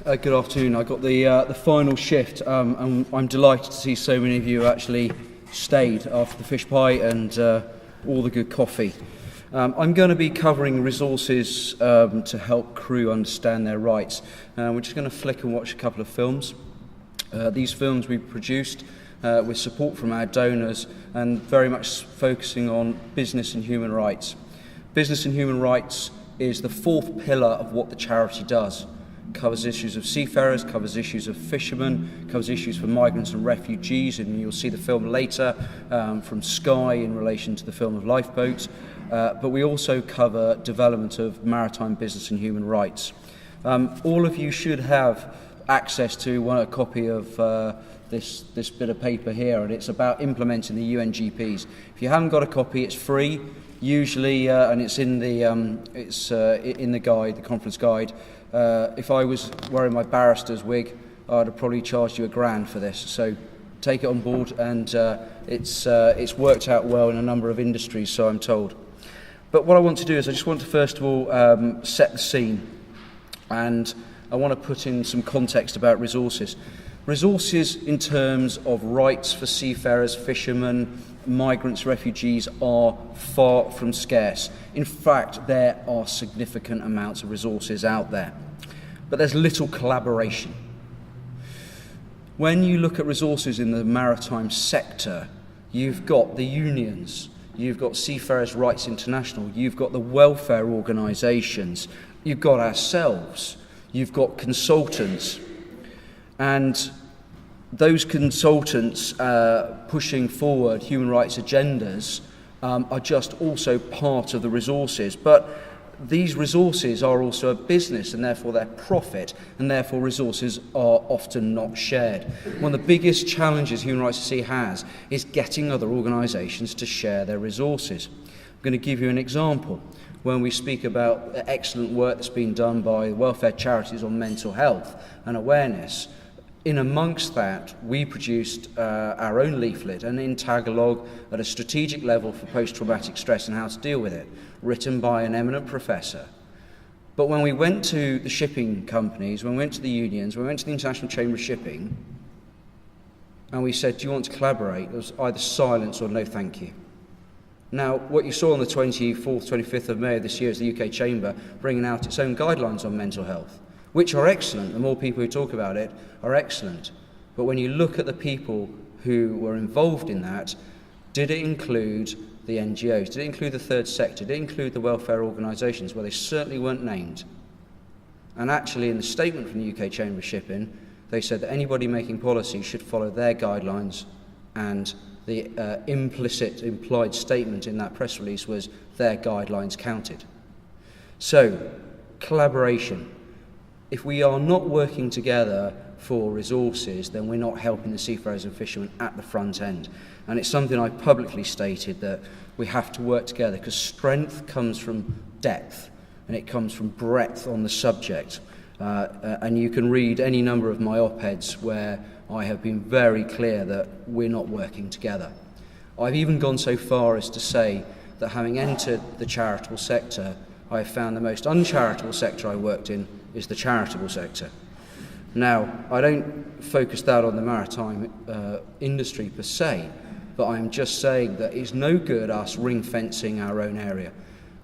Good afternoon. I got the final shift, and I'm delighted to see so many of you actually stayed after the fish pie and all the good coffee. I'm going to be covering resources to help crew understand their rights. We're just going to flick and watch a couple of films. These films we produced with support from our donors and very much focusing on business and human rights. Business and human rights is the fourth pillar of what the charity does. Covers issues of seafarers, covers issues of fishermen, covers issues for migrants and refugees, and you'll see the film later from Sky in relation to the film of lifeboats. But we also cover development of maritime business and human rights. All of you should have access to a copy of this bit of paper here, and it's about implementing the UNGPs. If you haven't got a copy, it's free, usually, and it's in the guide, the conference guide. If I was wearing my barrister's wig, I'd have probably charged you £1,000 for this. So take it on board, and it's worked out well in a number of industries, so I'm told. But what I want to do is I just want to first of all set the scene, and I want to put in some context about resources. Resources in terms of rights for seafarers, fishermen, migrants, refugees are far from scarce. In fact, there are significant amounts of resources out there, but there's little collaboration. When you look at resources in the maritime sector, you've got the unions, you've got Seafarers' Rights International, you've got the welfare organisations, you've got ourselves, you've got consultants, and those consultants pushing forward human rights agendas are just also part of the resources. But these resources are also a business, and therefore they're profit, and therefore resources are often not shared. One of the biggest challenges Human Rights at Sea has is getting other organisations to share their resources. I'm going to give you an example. When we speak about excellent work that's been done by welfare charities on mental health and awareness, in amongst that, we produced our own leaflet, and in Tagalog at a strategic level for post-traumatic stress and how to deal with it, written by an eminent professor. But when we went to the shipping companies, when we went to the unions, when we went to the International Chamber of Shipping, and we said, do you want to collaborate? There was either silence or no thank you. Now, what you saw on the 24th, 25th of May of this year is the UK Chamber bringing out its own guidelines on mental health, which are excellent. The more people who talk about it are excellent. But when you look at the people who were involved in that, did it include the NGOs? Did it include the third sector? Did it include the welfare organisations? Well, they certainly weren't named. And actually, in the statement from the UK Chamber of Shipping, they said that anybody making policy should follow their guidelines, and the implied statement in that press release was their guidelines counted. So, collaboration. If we are not working together for resources, then we're not helping the seafarers and fishermen at the front end. And it's something I publicly stated, that we have to work together, because strength comes from depth and it comes from breadth on the subject. And you can read any number of my op-eds where I have been very clear that we're not working together. I've even gone so far as to say that having entered the charitable sector, I have found the most uncharitable sector I worked in is the charitable sector. Now, I don't focus that on the maritime industry per se, but I'm just saying that it's no good us ring-fencing our own area.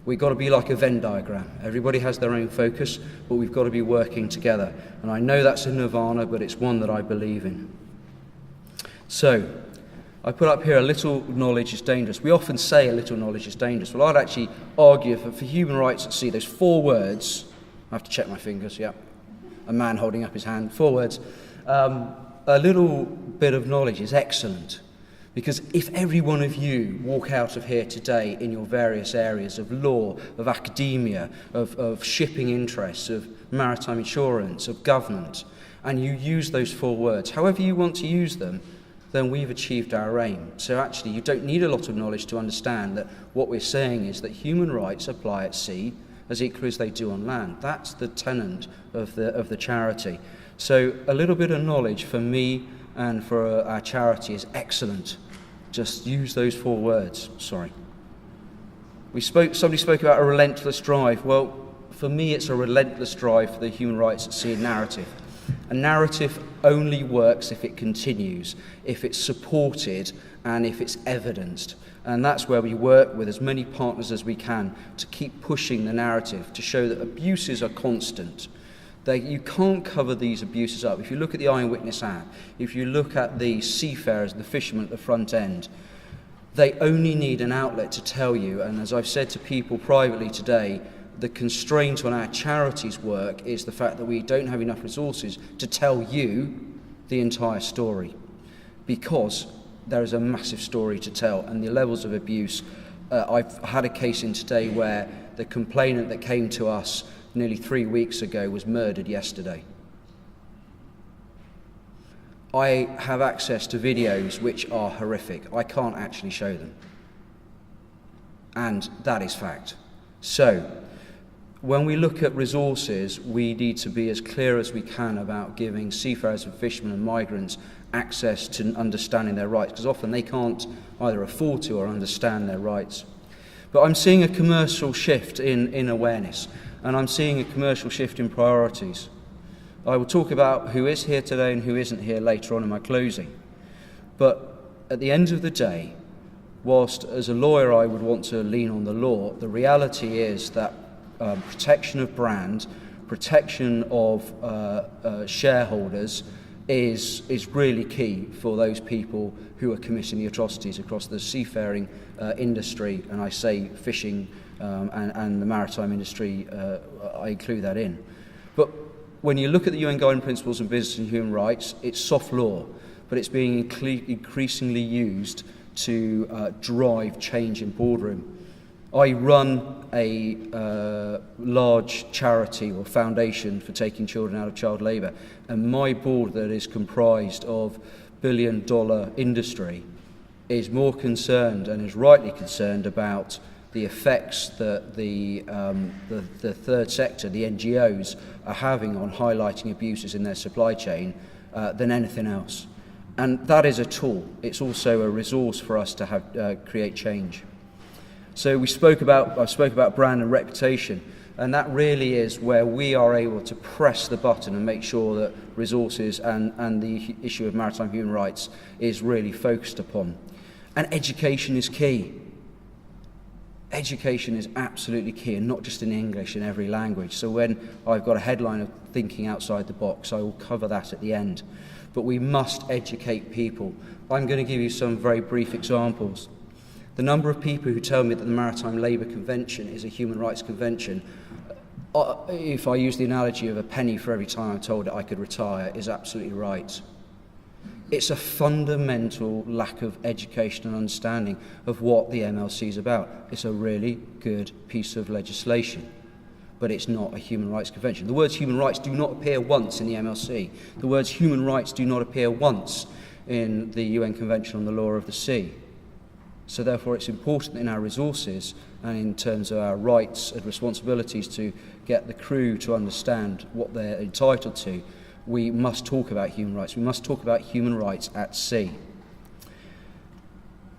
We've got to be like a Venn diagram. Everybody has their own focus, but we've got to be working together. And I know that's a nirvana, but it's one that I believe in. So, I put up here, a little knowledge is dangerous. We often say a little knowledge is dangerous. Well, I'd actually argue for human rights at sea, those 4 words, I have to check my fingers, yeah. A man holding up his hand, 4 words. A little bit of knowledge is excellent. Because if every one of you walk out of here today in your various areas of law, of academia, of shipping interests, of maritime insurance, of government, and you use those 4 words, however you want to use them, then we've achieved our aim. So actually, you don't need a lot of knowledge to understand that what we're saying is that human rights apply at sea as equally as they do on land. That's the tenet of the charity. So a little bit of knowledge for me and for our charity is excellent. Just use those 4 words. Sorry. Somebody spoke about a relentless drive. Well, for me, it's a relentless drive for the human rights at sea narrative. A narrative only works if it continues, if it's supported, and if it's evidenced. And that's where we work with as many partners as we can to keep pushing the narrative, to show that abuses are constant. You can't cover these abuses up. If you look at the Eyewitness app, if you look at the seafarers, the fishermen at the front end, they only need an outlet to tell you. And as I've said to people privately today, the constraint on our charities' work is the fact that we don't have enough resources to tell you the entire story, because there is a massive story to tell, and the levels of abuse. I've had a case in today where the complainant that came to us nearly 3 weeks ago was murdered yesterday. I have access to videos which are horrific. I can't actually show them. And that is fact. So, when we look at resources, we need to be as clear as we can about giving seafarers and fishermen and migrants access to understanding their rights, because often they can't either afford to or understand their rights. But I'm seeing a commercial shift in awareness, and I'm seeing a commercial shift in priorities. I will talk about who is here today and who isn't here later on in my closing. But at the end of the day, whilst as a lawyer I would want to lean on the law, the reality is that protection of brand, protection of shareholders is really key for those people who are committing the atrocities across the seafaring industry, and I say fishing and the maritime industry, I include that in. But when you look at the UN Guiding Principles on Business and Human Rights, it's soft law, but it's being increasingly used to drive change in boardroom. I run a large charity or foundation for taking children out of child labour, and my board that is comprised of billion-dollar industry is more concerned, and is rightly concerned, about the effects that the third sector, the NGOs, are having on highlighting abuses in their supply chain than anything else. And that is a tool. It's also a resource for us to have create change. So I spoke about brand and reputation, and that really is where we are able to press the button and make sure that resources and the issue of maritime human rights is really focused upon. And education is key. Education is absolutely key, and not just in English, in every language. So when I've got a headline of thinking outside the box, I will cover that at the end. But we must educate people. I'm going to give you some very brief examples. The number of people who tell me that the Maritime Labour Convention is a human rights convention, if I use the analogy of a penny for every time I'm told that I could retire, is absolutely right. It's a fundamental lack of education and understanding of what the MLC is about. It's a really good piece of legislation, but it's not a human rights convention. The words human rights do not appear once in the MLC. The words human rights do not appear once in the UN Convention on the Law of the Sea. So therefore it's important in our resources and in terms of our rights and responsibilities to get the crew to understand what they're entitled to. We must talk about human rights. We must talk about human rights at sea.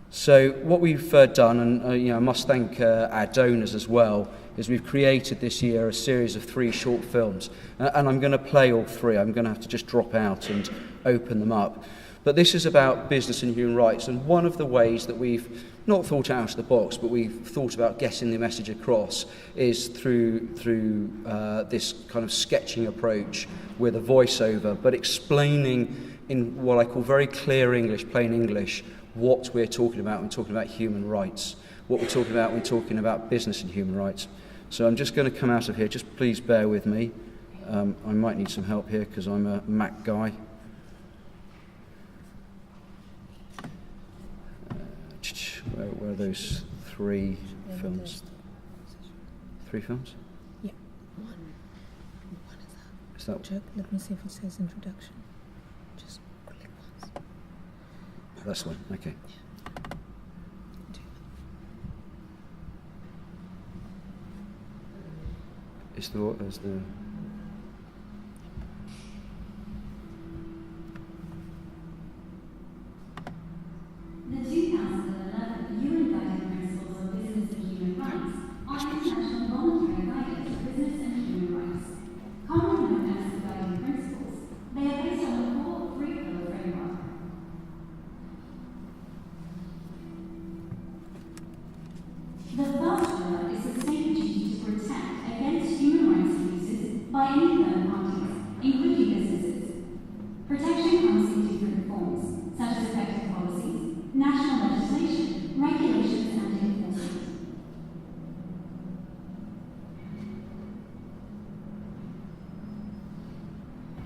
So what we've done, and I must thank our donors as well, is we've created this year a series of 3 short films. And I'm going to play all 3. I'm going to have to just drop out and open them up. But this is about business and human rights, and one of the ways that we've not thought out of the box, but we've thought about getting the message across is through this kind of sketching approach with a voiceover, but explaining in what I call very clear English, plain English, what we're talking about when talking about human rights, what we're talking about when talking about business and human rights. So I'm just going to come out of here. Just please bear with me. I might need some help here because I'm a Mac guy. Where are those 3 films? 3 films? Yeah, one is that. Check. Let me see if it says introduction. Just click once. That's the one. Okay. Is the The 2011 UN Guiding Principles on Business and Human Rights are international voluntary guidance for business and human rights. Commonly known as the Guiding Principles, they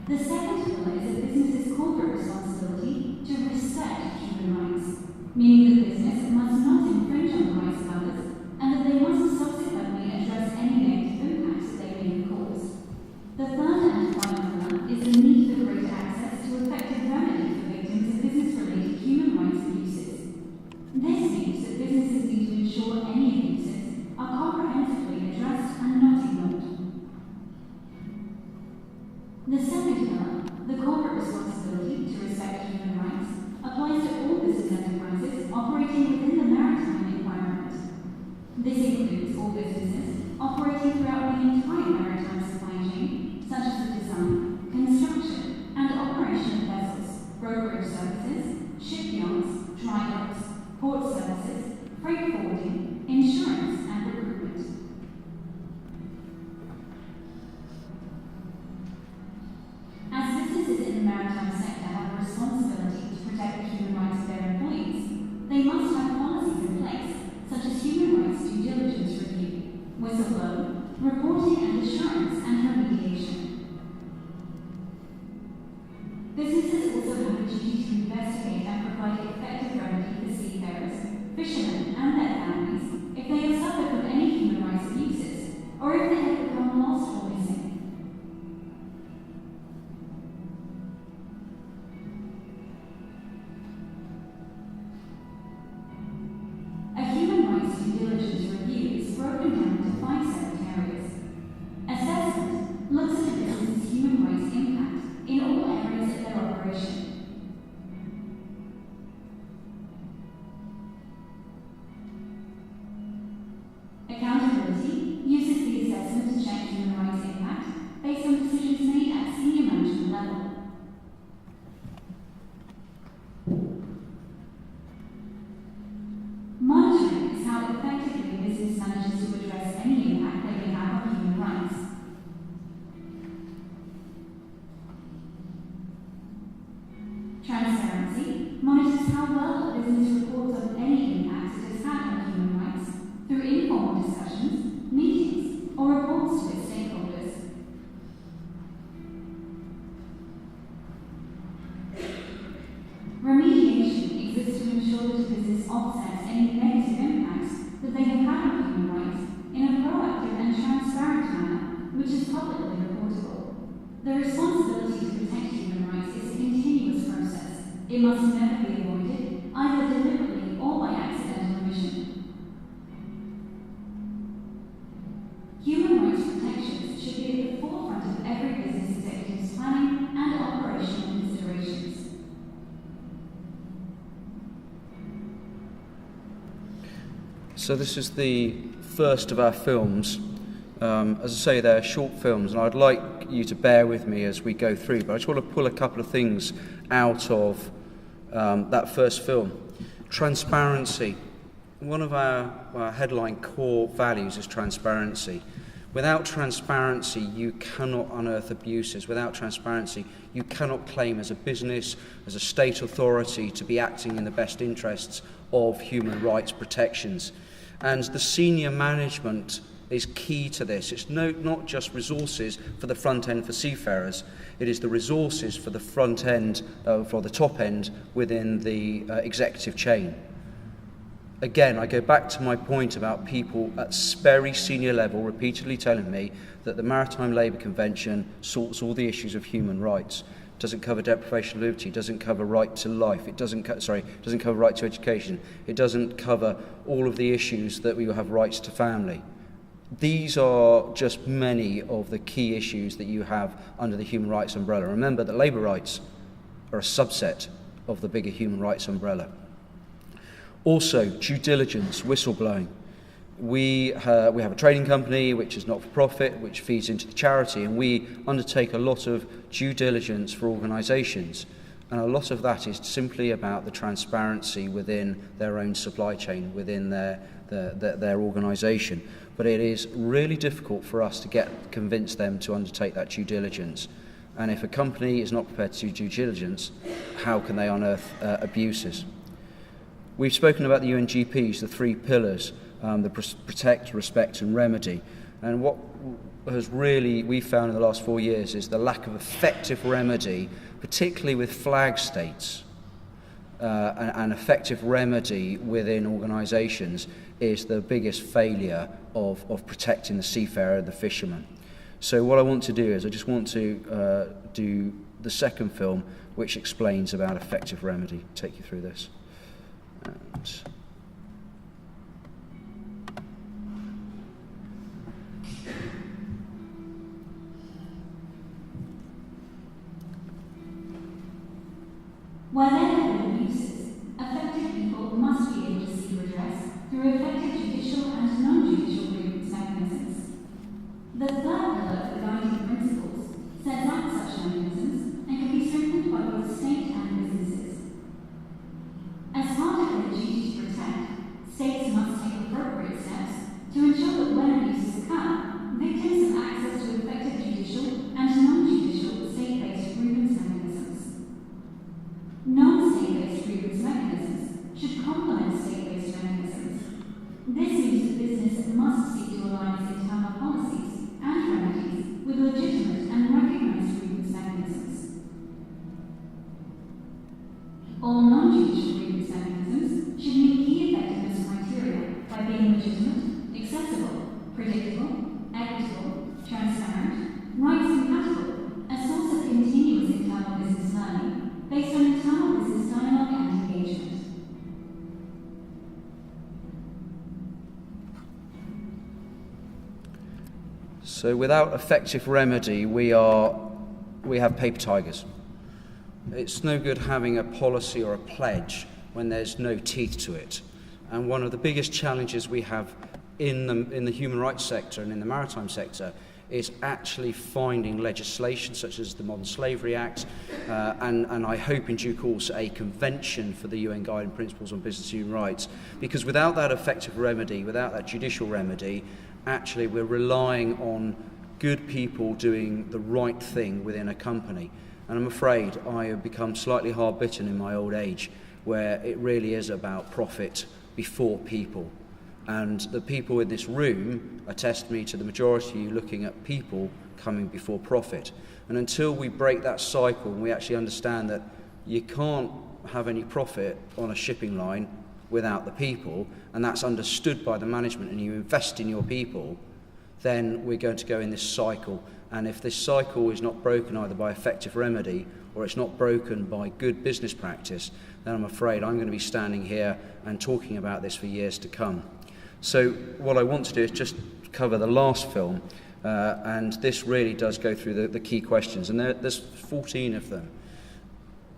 The second pillar is a business's corporate responsibility to respect human rights, meaning the business must not infringe on the rights of others and that they must subsequently address any negative impacts that they may have caused. The third and final pillar is the need for greater access to effective remedy for victims of business-related human rights abuses. This means that businesses need to ensure any abuses are comprehensively addressed and not ignored. The second pillar, the corporate responsibility to respect human rights, applies to all business enterprises operating within the maritime environment. This includes all businesses operating throughout the entire maritime supply chain, such as the design, construction, and operation of vessels, brokerage services, shipyards, dry docks, port services, freight forwarding, insurance, and recruitment. As businesses in the maritime sector have a responsibility to protect the human rights of their employees, they must have policies in place, such as human rights due diligence review, whistleblower, reporting and assurance, and remediation. Businesses also have a duty to investigate and provide effective remedy for seafarers, fishermen, and their families if they have suffered from any human rights abuses, or if they have become lost or missing. A human rights due diligence review is broken down into 5 separate areas. Assessment looks at a business's human rights impact in all areas of their operation. Accountability uses the assessment to check human rights impact based on decisions made at senior management level. Monitoring is how effectively a business manages to address any impact they may have on human rights. Transparency monitors how well a business reports on any impacts it has had on human rights through informal discussions, meetings, or reports to its stakeholders. Remediation exists to ensure that a business offsets any negative impacts that they have had on human rights in a proactive and transparent manner, which is publicly reportable. The responsibility to protect human rights is a continuous process. It must never be avoided, either deliberately or by accidental omission. Human rights protections should be at the forefront of every business executive's planning and operational considerations. So this is the first of our films. As I say, they're short films, and I'd like you to bear with me as we go through, but I just want to pull a couple of things out of that first film. Transparency. One of our headline core values is transparency. Without transparency, you cannot unearth abuses. Without transparency, you cannot claim as a business, as a state authority, to be acting in the best interests of human rights protections. And the senior management is key to this. It's not just resources for the front end for seafarers, it is the resources for the front end, for the top end within the executive chain. Again, I go back to my point about people at very senior level repeatedly telling me that the Maritime Labour Convention sorts all the issues of human rights. It doesn't cover deprivation of liberty, doesn't cover right to life, it doesn't cover right to education, it doesn't cover all of the issues that we will have rights to family. These are just many of the key issues that you have under the human rights umbrella. Remember that labour rights are a subset of the bigger human rights umbrella. Also, due diligence, whistleblowing. We have a trading company which is not for profit, which feeds into the charity, and we undertake a lot of due diligence for organisations. And a lot of that is simply about the transparency within their own supply chain, within their organisation. But it is really difficult for us to convince them to undertake that due diligence. And if a company is not prepared to do due diligence, how can they unearth abuses? We've spoken about the UNGPs, the 3 pillars, the protect, respect and remedy. And what has really we found in the last 4 years is the lack of effective remedy, particularly with flag states, an effective remedy within organisations is the biggest failure of protecting the seafarer and the fisherman. So what I want to do is I just want to do the second film, which explains about effective remedy. Take you through this. And where there have been abuses, affected people must be able to seek redress through effective judicial and non-judicial grievance mechanisms. The third pillar of the guiding principles sets out such mechanisms and can be strengthened by both state and businesses. As part of their duty to protect, states must take appropriate steps to ensure that when abuses occur, victims have access to effective judicial and non-judicial state-based grievance mechanisms. Non-state-based grievance mechanisms should complement state-based mechanisms. This means that business must seek to align its internal policies and remedies with legitimate and recognised grievance mechanisms. All non-judicial grievance mechanisms should meet key effectiveness criteria by being legitimate, accessible, predictable, equitable, transparent, rights compatible, a source of continuous internal business learning based on internal business dialogue and engagement. so without effective remedy, we have paper tigers. It's no good having a policy or a pledge when there's no teeth to it. And one of the biggest challenges we have in the human rights sector and in the maritime sector is actually finding legislation such as the Modern Slavery Act and I hope in due course a convention for the UN Guiding Principles on Business and Human Rights, because without that effective remedy, without that judicial remedy, actually we're relying on good people doing the right thing within a company. And I'm afraid I have become slightly hard-bitten in my old age, where it really is about profit before people. And the people in this room attest me to the majority looking at people coming before profit. And until we break that cycle and we actually understand that you can't have any profit on a shipping line without the people, and that's understood by the management, and you invest in your people, then we're going to go in this cycle. And if this cycle is not broken either by effective remedy or it's not broken by good business practice, then I'm afraid I'm going to be standing here and talking about this for years to come. So what I want to do is just cover the last film, and this really does go through the key questions, and there's 14 of them.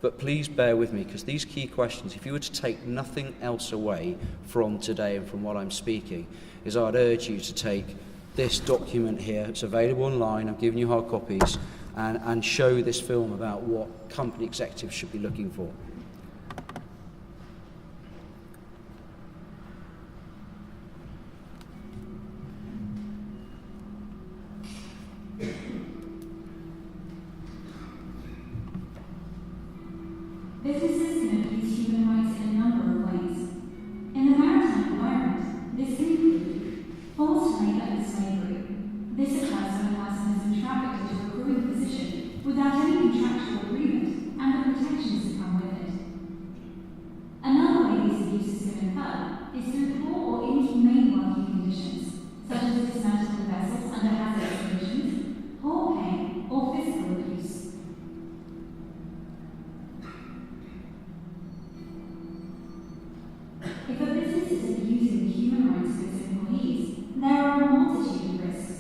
But please bear with me, because these key questions, if you were to take nothing else away from today and from what I'm speaking, is I'd urge you to take this document here. It's available online. I've given you hard copies, and show this film about what company executives should be looking for. Businesses can abuse human rights in a number of ways. In the maritime environment, this can include forced labour and slavery. This occurs when a person has been trafficked into a crewing position without any contractual agreement and the protections that come with it. Another way these abuses can occur is through poor or inhumane working conditions, such as dismantling vessels under hazardous conditions, poor pay, or physical abuse. If a business is abusing the human rights of its employees, there are a multitude of risks.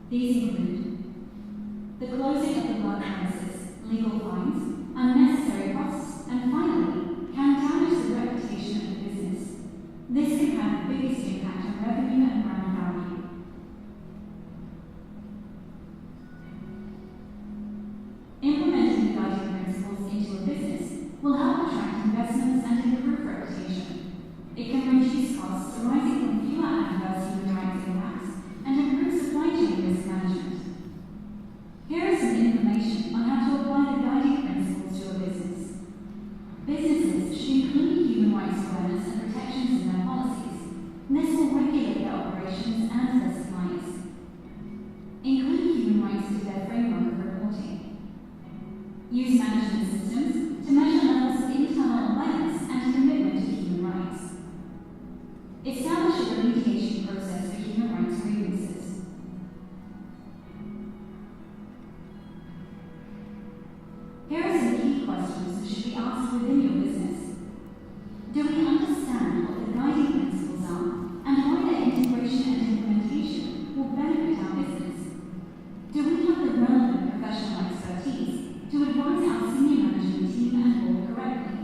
These include the closing of the work premises, legal fines, unnecessary costs, and finally, can damage the reputation of the business. This can have the biggest impact on revenue and brand value. Implementing the guiding principles into a business will help attract investments and improve reputation. It can reduce costs arising from fewer adverse human rights impacts and improve supply chain risk management. Here is some information on how to apply the guiding principles to a business. Businesses should include human rights awareness and protections in their policies. This will regulate their operations and their suppliers. Here are some key questions that should be asked within your business. Do we understand what the guiding principles are and why their integration and implementation will benefit our business? Do we have the relevant professional expertise to advise our senior management team and board correctly?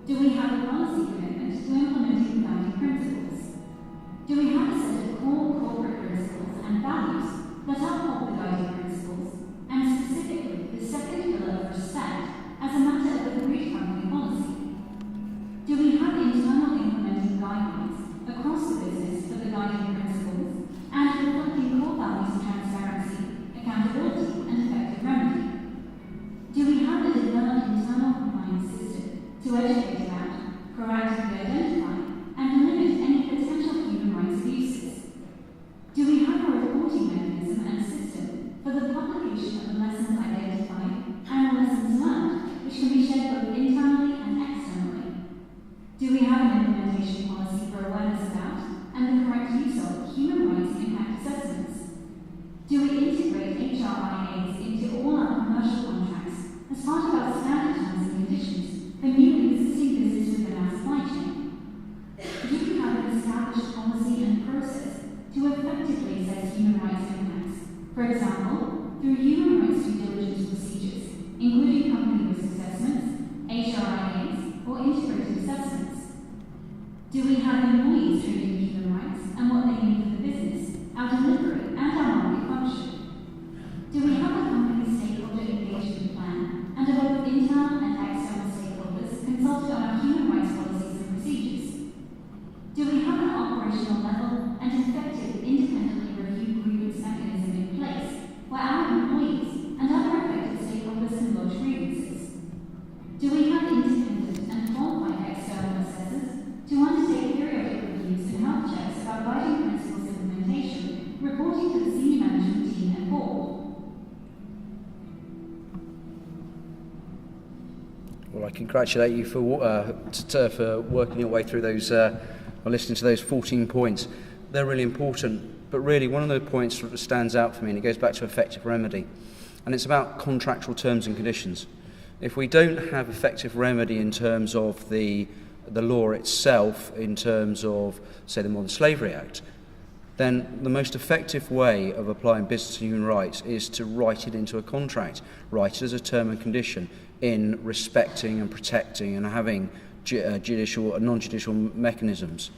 Do we have a policy commitment to implementing the guiding principles? Do we have a set of core corporate principles and values that uphold the guiding principles, and specifically the second pillar of respect as a matter of agreed company policy? Do we have internal implementing guidelines across the business for the guiding principles and reflecting core values of transparency, accountability, and effective remedy? Do we have a developed internal compliance system to educate about, proactively identify, and limit any potential human rights abuses? Do we have a reporting mechanism and system for the publication of the lessons identified and lessons learned, which can be shared both internally and externally? Do we have an implementation policy for awareness about and the correct use of human rights impact assessments? Do we integrate HRAS into all our commercial contracts as part of our standard terms and conditions for new and existing business within our supply chain? Do we have an established policy and process to effectively assess human rights impacts, for example, through human rights due diligence procedures, including company risk assessments, HRAS, or integrated assessments? Do we have employees trained in human rights and what they mean for the business, our delivery, and our market function? Do we have a company stakeholder engagement plan and are both internal and external stakeholders consulted on our human rights policies and procedures? Do we have an operational level and effective independently reviewed grievance mechanism in place where our employees and other affected stakeholders can lodge grievances? Do we have independent and qualified external assessors to undertake periodic reviews and health checks of our guiding principles implementation, reporting to the senior management team and board? Well, I congratulate you for working your way through those, or listening to those 14 points. They're really important, but really one of the points that stands out for me, and it goes back to effective remedy, and it's about contractual terms and conditions. If we don't have effective remedy in terms of the law itself, in terms of, say, the Modern Slavery Act, then the most effective way of applying business and human rights is to write it into a contract, write it as a term and condition in respecting and protecting and having judicial and non-judicial mechanisms.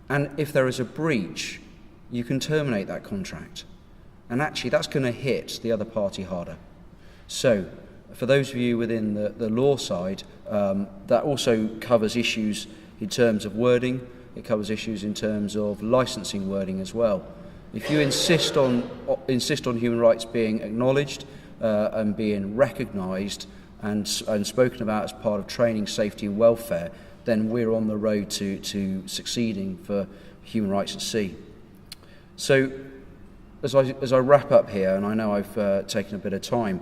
And if there is a breach, you can terminate that contract. And actually that's going to hit the other party harder. So for those of you within the law side, that also covers issues in terms of wording. It covers issues in terms of licensing wording as well. If you insist on human rights being acknowledged and being recognised and spoken about as part of training, safety and welfare, then we're on the road to succeeding for human rights at sea. So as I wrap up here, and I know I've taken a bit of time,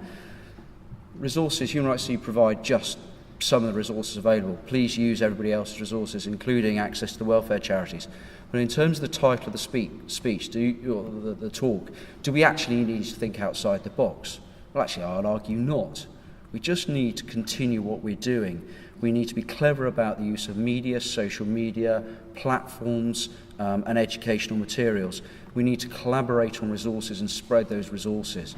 resources, Human Rights at Sea provide just some of the resources available. Please use everybody else's resources, including access to the welfare charities. But in terms of the title of the speech, the talk, do we actually need to think outside the box? Well, actually, I'd argue not. We just need to continue what we're doing. We need to be clever about the use of media, social media, platforms, and educational materials. We need to collaborate on resources and spread those resources.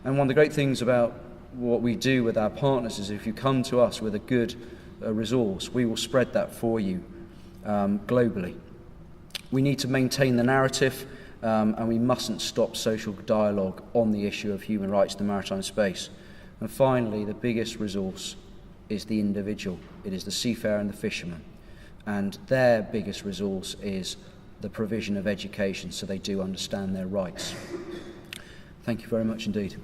And one of the great things about what we do with our partners is if you come to us with a good resource, we will spread that for you globally. We need to maintain the narrative and we mustn't stop social dialogue on the issue of human rights in the maritime space. And finally, the biggest resource is the individual. It is the seafarer and the fisherman. And their biggest resource is the provision of education so they do understand their rights. Thank you very much indeed.